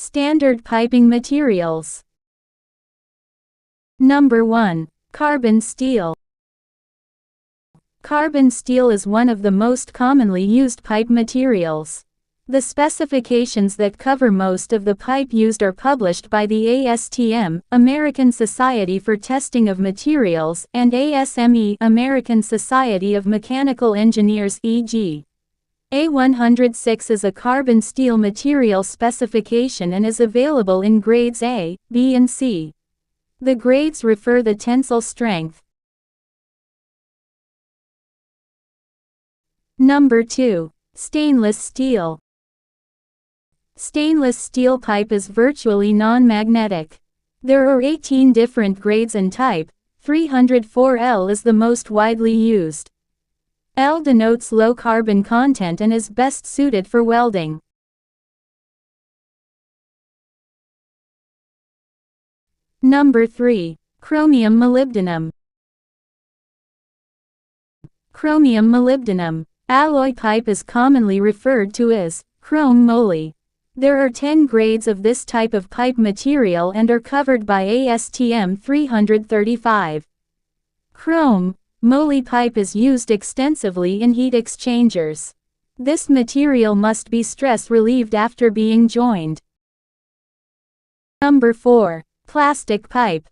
Standard piping materials. Number 1. Carbon steel. Carbon steel is one of the most commonly used pipe materials. The specifications that cover most of the pipe used are published by the ASTM, American Society for Testing of Materials, and ASME, American Society of Mechanical Engineers, e.g. A106 is a carbon steel material specification and is available in grades A, B and C. The grades refer the tensile strength. Number 2. Stainless steel. Stainless steel pipe is virtually non-magnetic. There are 18 different grades and type. 304L is the most widely used. L denotes low carbon content and is best suited for welding. Number 3. Chromium molybdenum. Chromium molybdenum alloy pipe is commonly referred to as chrome moly. There are 10 grades of this type of pipe material and are covered by ASTM 335. Chrome moly pipe is used extensively in heat exchangers. This material must be stress relieved after being joined. Number 4. Plastic pipe.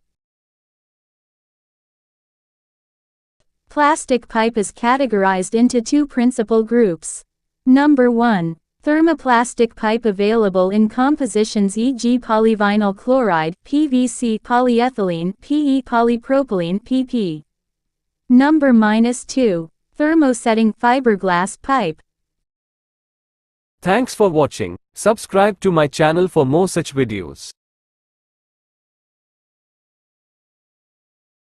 Plastic pipe is categorized into two principal groups. Number 1. Thermoplastic pipe available in compositions e.g. polyvinyl chloride, PVC, polyethylene, PE, polypropylene, PP. Number -2. Thermosetting fiberglass pipe. Thanks for watching. Subscribe to my channel for more such videos.